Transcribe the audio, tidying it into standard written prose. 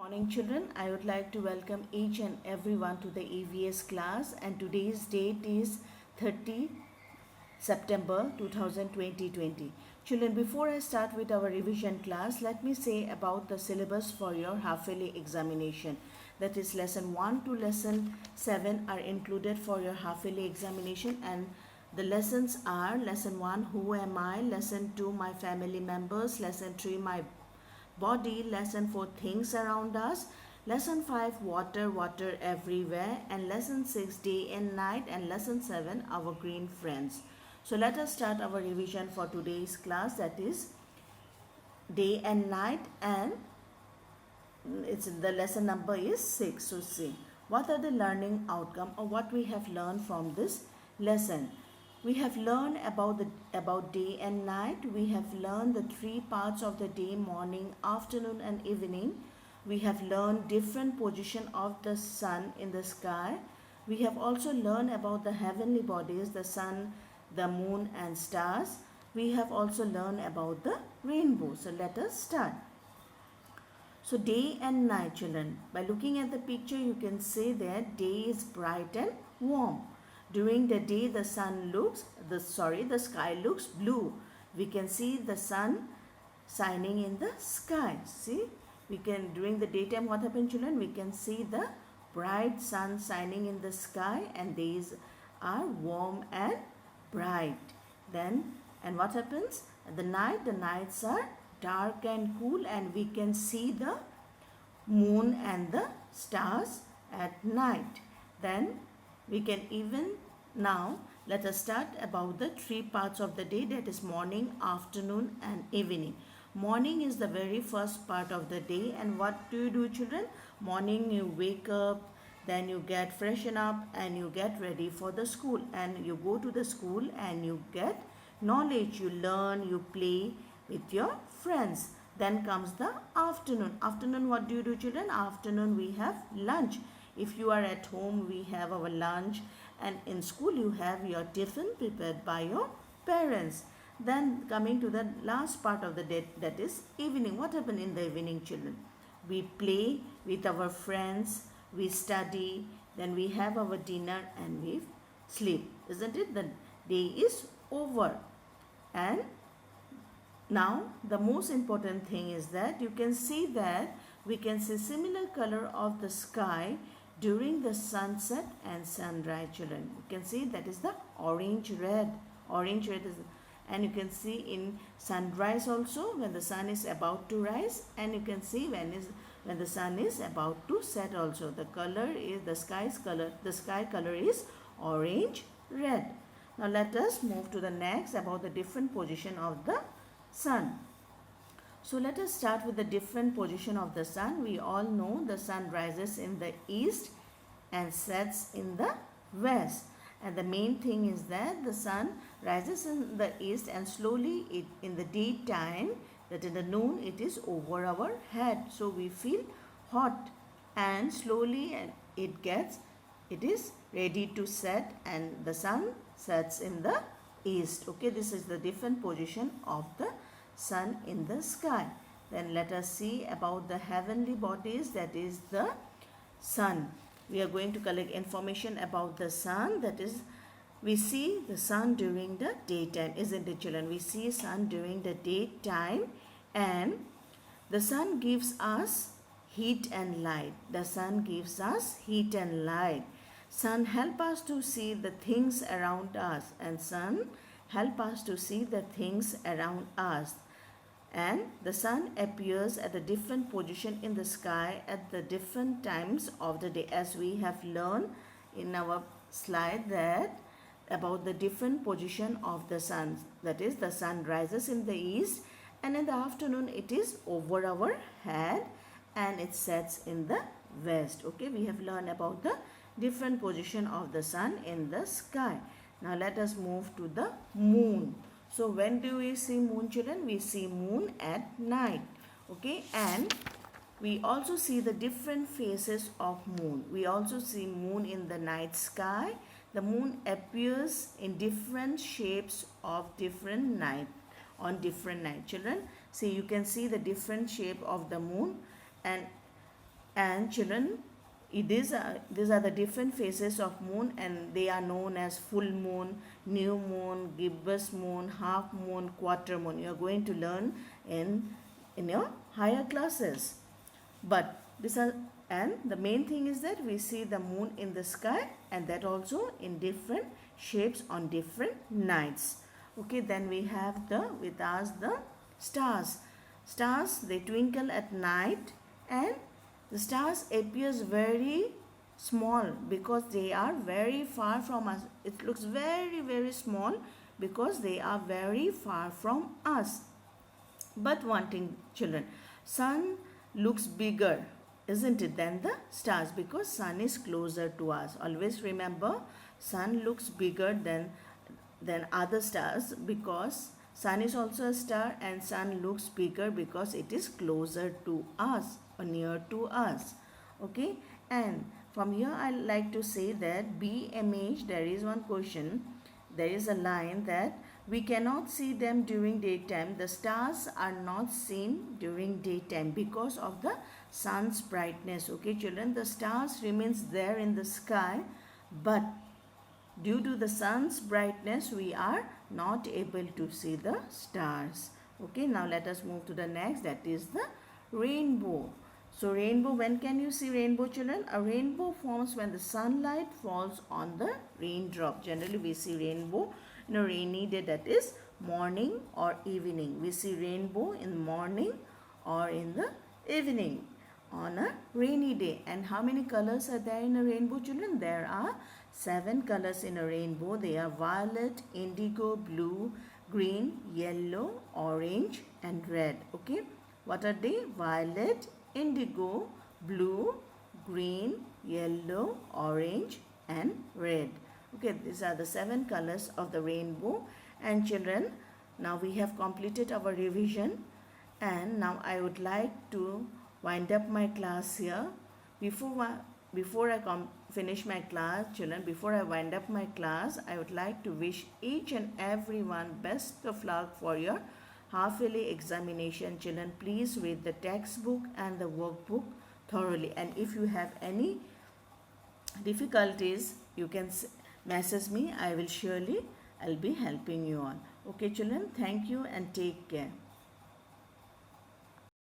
Morning children, I would like to welcome each and everyone to the EVS class, and today's date is 30 September 2020. Children, before I start with our revision class, let me say about the syllabus for your half-yearly examination. That is, lesson 1 to lesson 7 are included for your half-yearly examination, and the lessons are lesson 1, who am I, lesson 2, my family members, lesson 3, my body, lesson 4, things around us, lesson 5, water, water everywhere, and lesson 6, day and night, and lesson 7, our green friends. So let us start our revision for today's class, that is day and night, and it's the lesson number is 6. So see, what are the learning outcome, or what we have learned from this lesson? We have learned about day and night. We have learned the three parts of the day: morning, afternoon, and evening. We have learned different position of the sun in the sky. We have also learned about the heavenly bodies, the sun, the moon, and stars. We have also learned about the rainbow. So let us start. So day and night, children. By looking at the picture, you can say that day is bright and warm. During the day, the sky looks blue. We can see the sun shining in the sky. See, during the daytime, what happened, children? We can see the bright sun shining in the sky, and days are warm and bright. And what happens? At the nights are dark and cool, and we can see the moon and the stars at night. Then we can now let us start about the three parts of the day, that is morning, afternoon, and evening. Morning is the very first part of the day, and what do you do, children? Morning you wake up, then you get freshen up, and you get ready for the school, and you go to the school and you get knowledge, you learn, you play with your friends. Then comes the afternoon. Afternoon, what do you do, children? Afternoon we have lunch. If you are at home, we have our lunch, and in school you have your tiffin prepared by your parents. Then coming to the last part of the day, that is evening. What happens in the evening, children? We play with our friends, we study, then we have our dinner, and we sleep. Isn't it? The day is over. And now the most important thing is that you can see that we can see similar color of the sky during the sunset and sunrise, children. You can see that is the orange red. Orange red is, and you can see in sunrise also when the sun is about to rise, and you can see when the sun is about to set also. The color is the sky's color. The sky color is orange red. Now let us move to the next about the different position of the sun. So let us start with the different position of the sun. We all know the sun rises in the east and sets in the west. And the main thing is that the sun rises in the east, and slowly in the daytime, that in the noon, it is over our head. So we feel hot, and slowly it is ready to set, and the sun sets in the east. Okay, this is the different position of the sun in the sky. Then let us see about the heavenly bodies, that is the sun. We are going to collect information about the sun, that is we see the sun during the daytime, isn't it, children? We see sun during the daytime, and the sun gives us heat and light. The sun gives us heat and light. Sun help us to see the things around us, and sun help us to see the things around us. And the sun appears at a different position in the sky at the different times of the day, as we have learned in our slide that about the different position of the sun. That is, the sun rises in the east, and in the afternoon it is over our head, and it sets in the west. Okay, we have learned about the different position of the sun in the sky. Now let us move to the moon. So when do we see moon, children? We see moon at night. Okay, and we also see the different phases of moon. We also see moon in the night sky. The moon appears in different shapes of different night, on different night, children. See, you can see the different shape of the moon, and And children, these are the different phases of moon, and they are known as full moon, new moon, gibbous moon, half moon, quarter moon. You are going to learn in your higher classes. But this are, and the main thing is that we see the moon in the sky, and that also in different shapes on different nights. Okay, then we have with us the stars. Stars, they twinkle at night, and the stars appears very small because they are very far from us. It looks very, very small because they are very far from us. But one thing, children, sun looks bigger, isn't it, than the stars, because sun is closer to us. Always remember, sun looks bigger than other stars because sun is also a star, and sun looks bigger because it is closer to us or near to us. Okay, and from here I like to say that BMH, there is one question, there is a line that we cannot see them during daytime. The stars are not seen during daytime because of the sun's brightness. Okay, children, the stars remains there in the sky, but due to the sun's brightness, we are not able to see the stars. Okay, now let us move to the next, that is the rainbow. So rainbow, when can you see rainbow, children? A rainbow forms when the sunlight falls on the raindrop. Generally, we see rainbow in a rainy day, that is morning or evening. We see rainbow in morning or in the evening on a rainy day. And how many colors are there in a rainbow, children? There are 7 colors in a rainbow. They are violet, indigo, blue, green, yellow, orange and red. Okay, what are they? Violet, indigo, blue, green, yellow, orange and red. Okay, these are the 7 colors of the rainbow. And children, now we have completed our revision, and now I would like to wind up my class here. Before I finish my class, children, before I wind up my class, I would like to wish each and everyone best of luck for your half-yearly examination. Children, please read the textbook and the workbook thoroughly, and if you have any difficulties, you can message me. I'll be helping you on. Okay, children, thank you and take care.